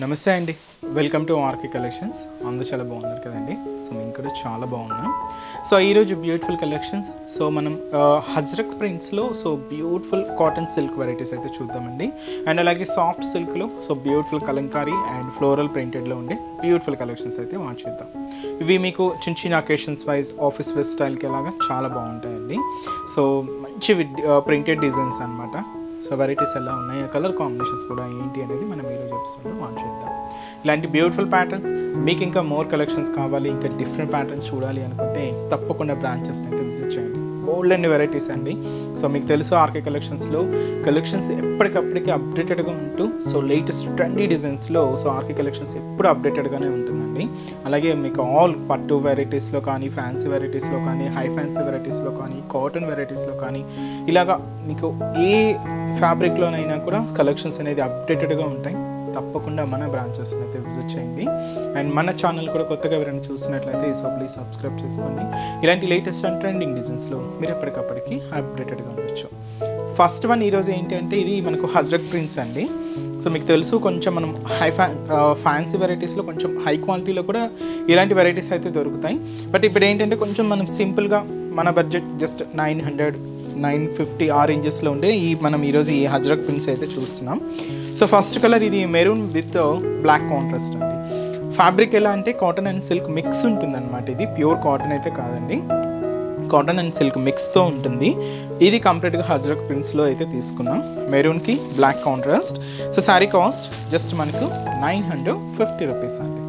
నమస్తే అండి, welcome to RK collections. అందరూ చాలా బాగున్నారు కదండి. సో మేము కూడా చాలా బాగున్నాం. సో ఈరోజు బ్యూటిఫుల్ కలెక్షన్స్. సో మనం హజ్రక్ ప్రింట్స్లో బ్యూటిఫుల్ కాటన్ సిల్క్ వెరైటీస్ అయితే చూద్దామండి. అండ్ అలాగే సాఫ్ట్ సిల్క్లో బ్యూటిఫుల్ కలంకారీ అండ్ ఫ్లోరల్ ప్రింటెడ్లో ఉండే బ్యూటిఫుల్ కలెక్షన్స్ అయితే వాచ్ చేద్దాం. ఇవి మీకు చిన్న చిన్న అకేషన్స్ వైజ్ ఆఫీస్ వేర్ స్టైల్కి అలాగా చాలా బాగుంటాయండి. సో మంచి ప్రింటెడ్ డిజైన్స్ అనమాట. సో వెరైటీస్ ఎలా ఉన్నాయి, కలర్ కాంబినేషన్స్ కూడా ఏంటి అనేది మనం ఈరోజు ఎపిసోడ్లో వాచ్ చేద్దాం. ఇలాంటి బ్యూటిఫుల్ ప్యాటర్న్స్ మీకు ఇంకా మోర్ కలెక్షన్స్ కావాలి, ఇంకా డిఫరెంట్ ప్యాటర్న్స్ చూడాలి అనుకుంటే తప్పకుండా బ్రాంచెస్ని అయితే విజిట్ చేయండి. బోల్డ్ అన్ని వెరైటీస్ అండి. సో మీకు తెలుసు ఆర్కే కలెక్షన్స్లో కలెక్షన్స్ ఎప్పటికప్పటికి అప్డేటెడ్గా ఉంటూ లేటెస్ట్ ట్రెండీ డిజైన్స్లో ఆర్కే కలెక్షన్స్ ఎప్పుడు అప్డేటెడ్గానే ఉంటుందండి. అలాగే మీకు ఆల్ పట్టు వెరైటీస్లో కానీ, ఫ్యాన్సీ వెరైటీస్లో కానీ, హై ఫ్యాన్సీ వెరైటీస్లో కానీ, కాటన్ వెరైటీస్లో కానీ, ఇలాగా మీకు ఏ ఫ్యాబ్రిక్లోనైనా కూడా కలెక్షన్స్ అనేది అప్డేటెడ్గా ఉంటాయి. తప్పకుండా మన బ్రాంచెస్ని అయితే విజిట్ చేయండి. అండ్ మన ఛానల్ కూడా కొత్తగా ఎవరైనా చూసినట్లయితే ప్లీజ్ సబ్స్క్రైబ్ చేసుకోండి. ఇలాంటి లేటెస్ట్ అండ్ ట్రెండింగ్ డిజైన్స్లో మీరు ఎప్పటికప్పటికి అప్డేటెడ్గా ఉండొచ్చు. ఫస్ట్ వన్ ఈరోజు ఏంటి అంటే ఇది మనకు హజ్రక్ ప్రింట్స్ అండి. సో మీకు తెలుసు కొంచెం మనం ఫ్యాన్సీ వెరైటీస్లో కొంచెం హై క్వాలిటీలో కూడా ఇలాంటి వెరైటీస్ అయితే దొరుకుతాయి. బట్ ఇప్పుడు ఏంటంటే కొంచెం మనం సింపుల్గా మన బడ్జెట్ జస్ట్ 900-950 ఆ రేంజెస్లో ఉండే మనం ఈరోజు ఈ హజ్రక్ ప్రింట్స్ అయితే చూస్తున్నాం. సో ఫస్ట్ కలర్ ఇది మెరూన్ విత్ బ్లాక్ కాంట్రాస్ట్ అండి. ఫ్యాబ్రిక్ ఎలా అంటే కాటన్ అండ్ సిల్క్ మిక్స్ ఉంటుందన్నమాట. ఇది ప్యూర్ కాటన్ అయితే కాదండి, కాటన్ అండ్ సిల్క్ మిక్స్తో ఉంటుంది. ఇది కంప్లీట్గా హజ్రక్ ప్రింట్స్లో అయితే తీసుకున్నాం. మెరూన్కి black contrast. So sari cost just మనకు 950 రూపీస్ అండి.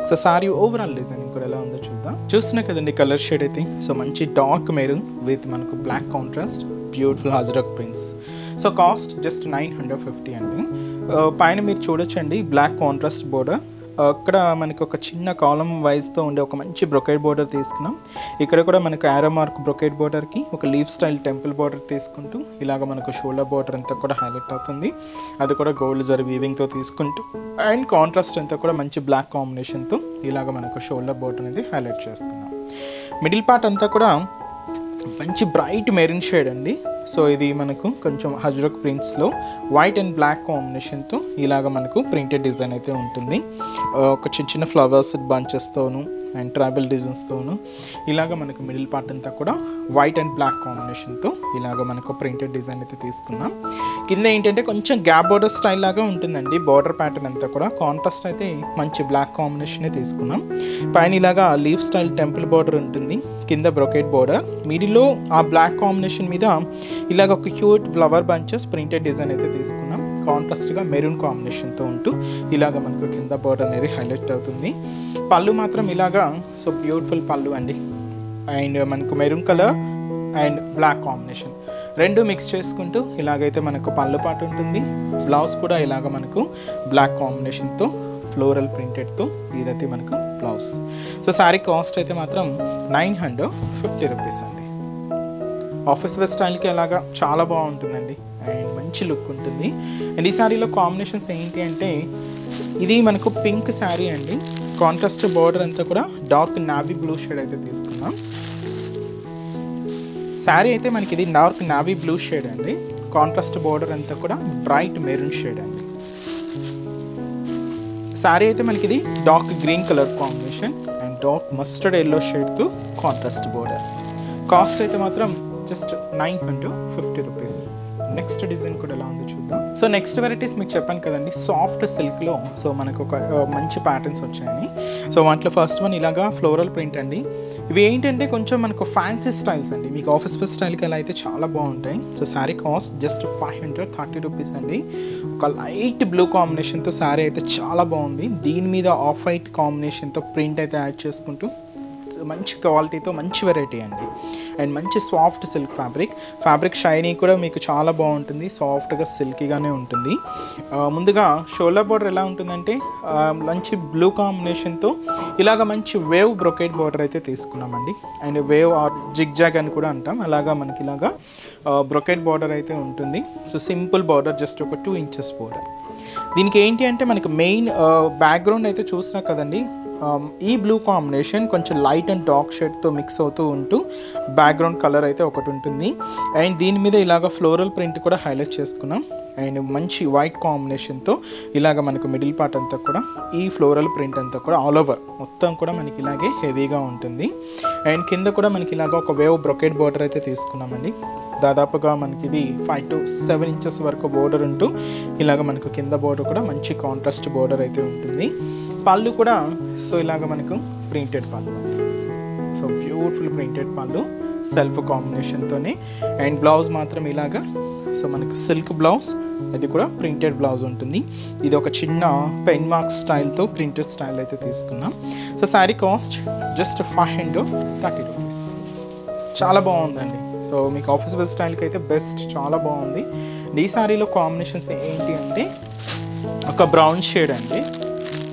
సో శారీ ఓవరాల్ డిజైనింగ్ కూడా ఎలా ఉందో చూద్దాం. చూస్తున్నా కదండి కలర్ షేడ్ అయితే. సో మంచి డార్క్ మెరూన్ విత్ మనకు బ్లాక్ కాంట్రాస్ట్, బ్యూటిఫుల్ హజ్రక్ ప్రింట్స్. సో కాస్ట్ జస్ట్ 950 అండి. పైన మీరు చూడొచ్చండి బ్లాక్ కాంట్రాస్ట్ బోర్డర్. అక్కడ మనకి ఒక చిన్న కాలం వైజ్తో ఉండే ఒక మంచి బ్రొకేట్ బోర్డర్ తీసుకున్నాం. ఇక్కడ కూడా మనకు యారో మార్క్ బ్రొకేట్ బోర్డర్కి ఒక లీఫ్ స్టైల్ టెంపుల్ బోర్డర్ తీసుకుంటూ ఇలాగ మనకు షోల్డర్ బోర్డర్ అంతా కూడా హైలైట్ అవుతుంది. అది కూడా గోల్డ్ జరీ వీవింగ్తో తీసుకుంటూ అండ్ కాంట్రాస్ట్ అంతా కూడా మంచి బ్లాక్ కాంబినేషన్తో ఇలాగ మనకు షోల్డర్ బోర్డర్ అనేది హైలైట్ చేసుకున్నాం. మిడిల్ పార్ట్ అంతా కూడా మంచి బ్రైట్ మెరూన్ షేడ్ అండి. సో ఇది మనకు కొంచెం హజ్రక్ ప్రింట్స్లో వైట్ అండ్ బ్లాక్ కాంబినేషన్తో ఇలాగ మనకు ప్రింటెడ్ డిజైన్ అయితే ఉంటుంది. ఒక చిన్న చిన్న ఫ్లవర్స్ బంచెస్తోను అండ్ ట్రైబల్ డిజైన్స్తోను ఇలాగ మనకు మిడిల్ పార్ట్ అంతా కూడా వైట్ అండ్ బ్లాక్ కాంబినేషన్తో ఇలాగ మనకు ప్రింటెడ్ డిజైన్ అయితే తీసుకున్నాం. కింద ఏంటంటే కొంచెం గ్యాప్ బోర్డర్ స్టైల్ లాగా ఉంటుందండి. బార్డర్ ప్యాటర్న్ అంతా కూడా కాంట్రాస్ట్ అయితే మంచి బ్లాక్ కాంబినేషనే తీసుకున్నాం. పైన ఇలాగా లీఫ్ స్టైల్ టెంపుల్ బార్డర్ ఉంటుంది, కింద బ్రొకేట్ బార్డర్, మిడిల్లో ఆ బ్లాక్ కాంబినేషన్ మీద ఇలాగ ఒక cute flower bunches printed design అయితే తీసుకున్నాం. కాంట్రాస్ట్గా మెరూన్ కాంబినేషన్తో ఉంటూ ఇలాగ మనకు కింద బార్డర్ అనేది హైలైట్ అవుతుంది. పళ్ళు మాత్రం ఇలాగా బ్యూటిఫుల్ పళ్ళు అండి. అండ్ మనకు maroon colour and black combination రెండు మిక్స్ చేసుకుంటూ ఇలాగైతే మనకు పళ్ళు పాటు ఉంటుంది. బ్లౌజ్ కూడా ఇలాగ మనకు బ్లాక్ కాంబినేషన్తో ఫ్లోరల్ ప్రింటెడ్తో ఇదైతే మనకు బ్లౌజ్. సో శారీ కాస్ట్ అయితే మాత్రం 950 రూపీస్ అండి. ఆఫీస్ వేర్ స్టైల్కి అలాగా చాలా బాగుంటుందండి అండ్ మంచి లుక్ ఉంటుంది. అండ్ ఈ శారీలో కాంబినేషన్స్ ఏంటి అంటే ఇది మనకు పింక్ శారీ అండి. కాంట్రాస్ట్ బార్డర్ అంతా కూడా డార్క్ నావీ బ్లూ షేడ్ అయితే తీసుకున్నాం. శారీ అయితే మనకి ఇది డార్క్ నావీ బ్లూ షేడ్ అండి. కాంట్రాస్ట్ బార్డర్ అంతా కూడా బ్రైట్ మెరూన్ షేడ్ అండి. శారీ అయితే మనకి ఇది dark green colour combination and dark mustard yellow షేడ్తో కాంట్రాస్ట్ బార్డర్. కాస్ట్ అయితే మాత్రం జస్ట్ 950 రూపీస్. నెక్స్ట్ డిజైన్ కూడా ఎలా ఉందో చూద్దాం. సో నెక్స్ట్ వెరైటీస్ మీకు చెప్పాను కదండి సాఫ్ట్ సిల్క్లో మనకు ఒక మంచి ప్యాటర్న్స్ వచ్చాయని. సో వాటిలో ఫస్ట్ వన్ ఇలాగా ఫ్లోరల్ ప్రింట్ అండి. ఇవి ఏంటంటే కొంచెం మనకు ఫ్యాన్సీ స్టైల్స్ అండి. మీకు ఆఫీస్ వేర్ స్టైల్కి అలా అయితే చాలా బాగుంటాయి. So sari cost just 530 rupees అండి. ఒక లైట్ బ్లూ కాంబినేషన్తో శారీ అయితే చాలా బాగుంది. దీని మీద ఆఫ్ వైట్ కాంబినేషన్తో ప్రింట్ అయితే యాడ్ చేసుకుంటూ మంచి క్వాలిటీతో మంచి వెరైటీ అండి. అండ్ మంచి సాఫ్ట్ సిల్క్ ఫ్యాబ్రిక్ షైనీ కూడా మీకు చాలా బాగుంటుంది. సాఫ్ట్గా సిల్కీగానే ఉంటుంది. ముందుగా షోల్డర్ బార్డర్ ఎలా ఉంటుందంటే మంచి బ్లూ కాంబినేషన్తో ఇలాగ మంచి వేవ్ బ్రొకేట్ బార్డర్ అయితే తీసుకున్నామండి. And wave or zigzag అని కూడా అంటాం. అలాగా మనకి ఇలాగా బ్రొకేట్ బార్డర్ అయితే ఉంటుంది. సో సింపుల్ బార్డర్ జస్ట్ ఒక 2 ఇంచెస్ బార్డర్. దీనికి ఏంటి అంటే మనకి మెయిన్ బ్యాక్గ్రౌండ్ అయితే చూసినా కదండి. ఈ బ్లూ కాంబినేషన్ కొంచెం లైట్ అండ్ డార్క్ షేడ్తో మిక్స్ అవుతూ ఉంటూ బ్యాక్గ్రౌండ్ కలర్ అయితే ఒకటి ఉంటుంది. అండ్ దీని మీద ఇలాగ ఫ్లోరల్ ప్రింట్ కూడా హైలైట్ చేసుకున్నాం. అండ్ మంచి వైట్ కాంబినేషన్తో ఇలాగ మనకు మిడిల్ పార్ట్ అంతా కూడా ఈ ఫ్లోరల్ ప్రింట్ అంతా కూడా ఆల్ ఓవర్ మొత్తం కూడా మనకి ఇలాగే హెవీగా ఉంటుంది. అండ్ కింద కూడా మనకి ఇలాగ ఒక వేవ్ బ్రొకెట్ బోర్డర్ అయితే తీసుకున్నామండి. దాదాపుగా మనకి ఇది 5 to 7 ఇంచెస్ వరకు బోర్డర్ ఉంటూ ఇలాగ మనకు కింద బోర్డర్ కూడా మంచి కాంట్రాస్ట్ బోర్డర్ అయితే ఉంటుంది. పళ్ళు కూడా సో ఇలాగ మనకు ప్రింటెడ్ పళ్ళు అండి. సో బ్యూటిఫుల్ ప్రింటెడ్ పళ్ళు సెల్ఫ్ కాంబినేషన్తోనే. అండ్ బ్లౌజ్ మాత్రం ఇలాగా సో మనకు సిల్క్ బ్లౌజ్, ఇది కూడా ప్రింటెడ్ బ్లౌజ్ ఉంటుంది. ఇది ఒక చిన్న పెన్ మార్క్ స్టైల్తో ప్రింటెడ్ స్టైల్ అయితే తీసుకున్నాం. So sari cost just 530 rupees. చాలా బాగుందండి. సో మీకు ఆఫీస్ వేర్ స్టైల్కి అయితే బెస్ట్, చాలా బాగుంది. ఈ శారీలో కాంబినేషన్స్ ఏంటి అంటే ఒక బ్రౌన్ షేడ్ అండి,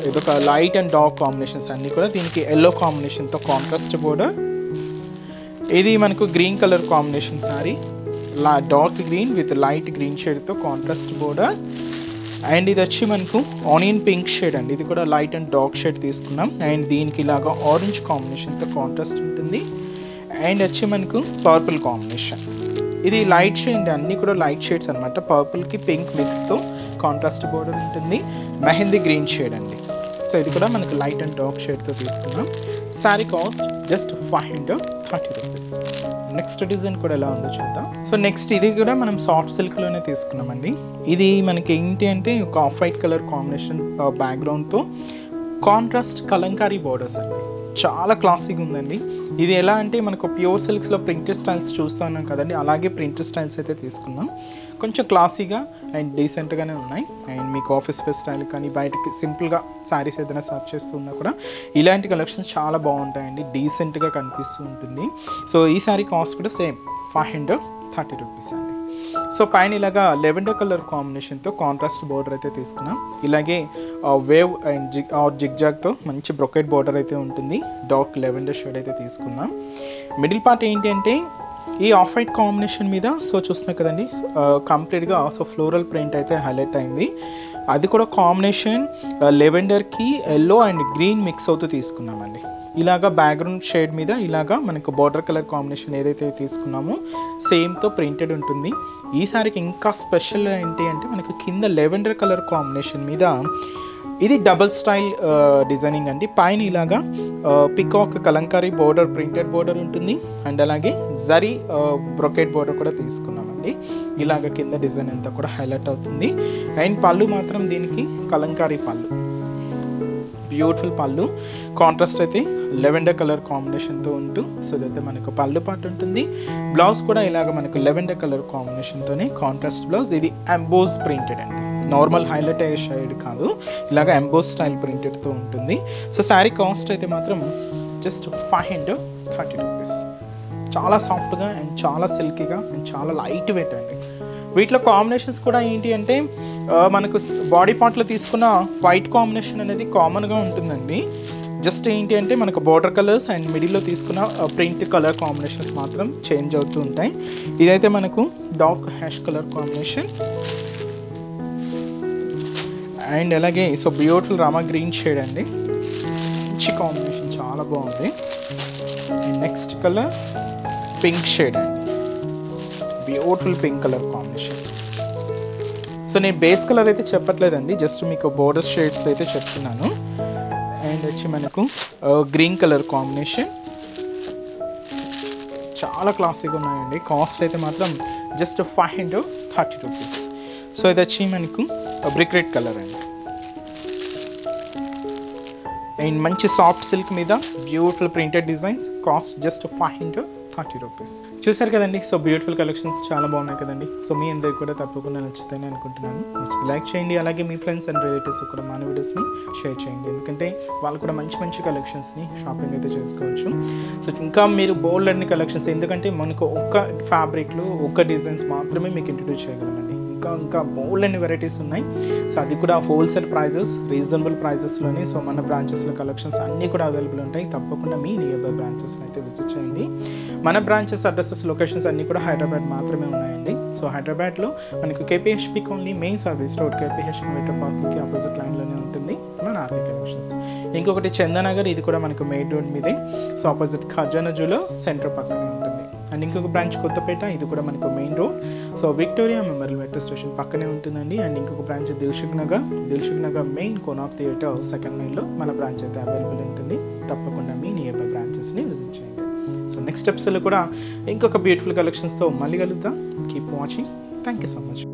ఇదొక లైట్ అండ్ డార్క్ కాంబినేషన్స్ అన్నీ కూడా. దీనికి ఎల్లో కాంబినేషన్తో కాంట్రాస్ట్ బోర్డర్. ఇది మనకు green colour combination sari, dark green with light green షేడ్తో కాంట్రాస్ట్ బోర్డర్. అండ్ ఇది వచ్చి మనకు ఆనియన్ పింక్ షేడ్ అండి, ఇది కూడా లైట్ అండ్ డార్క్ షేడ్ తీసుకున్నాం. అండ్ దీనికి ఇలాగా ఆరెంజ్ కాంబినేషన్తో కాంట్రాస్ట్ ఉంటుంది. అండ్ వచ్చి మనకు పర్పుల్ కాంబినేషన్, ఇది లైట్ షేడ్, అన్నీ కూడా లైట్ షేడ్స్ అనమాట. పర్పుల్కి పింక్ మిక్స్తో కాంట్రాస్ట్ బోర్డర్ ఉంటుంది. మెహందీ గ్రీన్ షేడ్ అండి. సో ఇది కూడా మనకు లైట్ అండ్ డార్క్ షేడ్తో తీసుకున్నాం. Sari cost just 530 rupees. Next design కూడా ఎలా ఉందో చూద్దాం. సో నెక్స్ట్ ఇది కూడా మనం సాఫ్ట్ సిల్క్లోనే తీసుకున్నామండి. ఇది మనకి ఏంటి అంటే ఒక ఆఫ్ వైట్ కలర్ కాంబినేషన్ బ్యాక్గ్రౌండ్తో కాంట్రాస్ట్ కలంకారీ బోర్డర్స్ అండి. చాలా క్లాసిక్ ఉందండి. ఇది ఎలా అంటే మనకు ప్యూర్ సిల్క్స్లో ప్రింటెడ్ స్టైల్స్ చూస్తూ ఉన్నాం కదండి, అలాగే ప్రింటెడ్ స్టైల్స్ అయితే తీసుకున్నాం. కొంచెం క్లాసీగా అండ్ డీసెంట్గానే ఉన్నాయి. అండ్ మీకు ఆఫీస్ వేర్ స్టైల్ కానీ బయటకి సింపుల్గా శారీస్ ఏదైనా సర్చ్ చేస్తూ ఉన్నా కూడా ఇలాంటి కలెక్షన్స్ చాలా బాగుంటాయండి, డీసెంట్గా కనిపిస్తూ ఉంటుంది. సో ఈ శారీ కాస్ట్ కూడా సేమ్ 530 రూపీస్ అండి. సో పైన ఇలాగా లెవెండర్ కలర్ కాంబినేషన్తో కాంట్రాస్ట్ బోర్డర్ అయితే తీసుకున్నాం. ఇలాగే వేవ్ అండ్ జిగ్జాగ్తో మంచి బ్రొకెట్ బోర్డర్ అయితే ఉంటుంది. డార్క్ లెవెండర్ షేడ్ అయితే తీసుకున్నాం. మిడిల్ పార్ట్ ఏంటి అంటే ఈ ఆఫ్ వైట్ కాంబినేషన్ మీద సో చూస్తున్నా కదండి కంప్లీట్గా సో ఫ్లోరల్ ప్రింట్ అయితే హైలైట్ అయింది. అది కూడా కాంబినేషన్ లెవెండర్కి ఎల్లో అండ్ గ్రీన్ మిక్స్ అవుతూ తీసుకున్నామండి. ఇలాగా బ్యాక్గ్రౌండ్ షేడ్ మీద ఇలాగా మనకు బార్డర్ కలర్ కాంబినేషన్ ఏదైతే తీసుకున్నామో సేమ్తో ప్రింటెడ్ ఉంటుంది. ఈ సారికి ఇంకా స్పెషల్ ఏంటి అంటే మనకు కింద లెవెండర్ కలర్ కాంబినేషన్ మీద ఇది డబుల్ స్టైల్ డిజైనింగ్ అండి. పైన ఇలాగా peacock Kalamkari border printed border ఉంటుంది. అండ్ అలాగే జరీ బ్రొకెట్ బోర్డర్ కూడా తీసుకున్నామండి. ఇలాగ కింద డిజైన్ అంతా కూడా హైలైట్ అవుతుంది. అండ్ పళ్ళు మాత్రం దీనికి కలంకారీ పళ్ళు, బ్యూటిఫుల్ పళ్ళు. కాంట్రాస్ట్ అయితే లెవెండర్ కలర్ కాంబినేషన్తో ఉంటూ సో ఇదైతే మనకు పళ్ళు పార్ట్ ఉంటుంది. బ్లౌజ్ కూడా ఇలాగ మనకు లెవెండర్ కలర్ కాంబినేషన్తోనే కాంట్రాస్ట్ బ్లౌజ్. ఇది ఎంబోజ్ ప్రింటెడ్ అండి, నార్మల్ హైలైట్ అయ్యే షైడ్ కాదు, ఇలాగ ఎంబోజ్ స్టైల్ ప్రింటెడ్తో ఉంటుంది. సో శారీ కాస్ట్ అయితే మాత్రం జస్ట్ 530 రూపీస్. చాలా సాఫ్ట్గా అండ్ చాలా సిల్కీగా అండ్ చాలా లైట్ వెయిట్ అండి. వీటిలో కాంబినేషన్స్ కూడా ఏంటి అంటే మనకు బాడీ పార్ట్లో తీసుకున్న వైట్ కాంబినేషన్ అనేది కామన్గా ఉంటుందండి. జస్ట్ ఏంటి అంటే మనకు బార్డర్ కలర్స్ అండ్ మిడిల్లో తీసుకున్న ప్రింట్ కలర్ కాంబినేషన్స్ మాత్రం చేంజ్ అవుతూ ఉంటాయి. ఇదైతే మనకు dark ash colour combination and అలాగే so beautiful Rama green shade అండి. మంచి కాంబినేషన్, చాలా బాగుంది. And next colour pink shade అండి, beautiful pink colour combination. So నేను బేస్ కలర్ అయితే చెప్పట్లేదండి, జస్ట్ మీకు బోర్డర్ షేడ్స్ అయితే చెప్తున్నాను. అండ్ వచ్చి మనకు గ్రీన్ కలర్ కాంబినేషన్, చాలా క్లాసిక్గా ఉన్నాయండి. కాస్ట్ అయితే మాత్రం జస్ట్ 530 రూపీస్. సో ఇది వచ్చి మనకు బ్రిక్ రెడ్ కలర్ అండి. అండ్ మంచి సాఫ్ట్ సిల్క్ మీద beautiful printed designs. Cost just 530 rupees. చూసారు కదండి, సో బ్యూటిఫుల్ కలెక్షన్స్ చాలా బాగున్నాయి కదండి. సో మీ అందరికి కూడా తప్పకుండా నచ్చుతాయని అనుకుంటున్నాను. నచ్చితే లైక్ చేయండి, అలాగే మీ ఫ్రెండ్స్ అండ్ రిలేటివ్స్ కూడా మన వీడియోస్ని షేర్ చేయండి, ఎందుకంటే వాళ్ళు కూడా మంచి మంచి కలెక్షన్స్ని షాపింగ్ అయితే చేసుకోవచ్చు. సో ఇంకా మీరు బోల్డ్ అన్ని కలెక్షన్స్, ఎందుకంటే మనకు ఒక్క ఫ్యాబ్రిక్లో ఒక్క డిజైన్స్ మాత్రమే మీకు ఇంట్రడ్యూస్ చేయగలమండి. ఇంకా బోల్డ్ అన్ని వెరైటీస్ ఉన్నాయి. సో అది కూడా హోల్సేల్ ప్రైజెస్, రీజనబుల్ ప్రైజెస్లోనే. సో మన బ్రాంచెస్లో కలెక్షన్స్ అన్నీ కూడా అవైలబుల్ ఉంటాయి. తప్పకుండా మీ నియర్ బై బ్రాంచెస్ని అయితే విజిట్ చేయండి. మన బ్రాంచెస్ అడ్రసెస్ లొకేషన్స్ అన్నీ కూడా హైదరాబాద్ మాత్రమే ఉన్నాయండి. సో హైదరాబాద్లో మనకు KPHB colony main service road KPHB metro పార్కింగ్కి ఆపోజిట్ లైన్లోనే ఉంటుంది మన ఆర్కే కలెక్షన్స్. ఇంకొకటి చందనగర్, ఇది కూడా మనకు మెయిన్ రోడ్ మీదే. సో ఆపోజిట్ ఖజానా జ్యువెలర్స్ సెంటర్ పక్కనే ఉంటుంది. అండ్ ఇంకొక బ్రాంచ్ కొత్తపేట, ఇది కూడా మనకు main road. So Victoria memorial metro station పక్కనే ఉంటుందండి. అండ్ ఇంకొక branch Dilsukh Nagar main Konark theatre second లైన్లో మన బ్రాంచ్ అయితే అవైలబుల్ ఉంటుంది. తప్పకుండా మీ నియర్ బై బ్రాంచెస్ని విజిట్ చేయండి. సో నెక్స్ట్ ఎపిసోడ్లో కూడా ఇంకొక బ్యూటిఫుల్ కలెక్షన్స్తో మళ్ళీ కలుద్దాం. Keep watching. Thank you so much.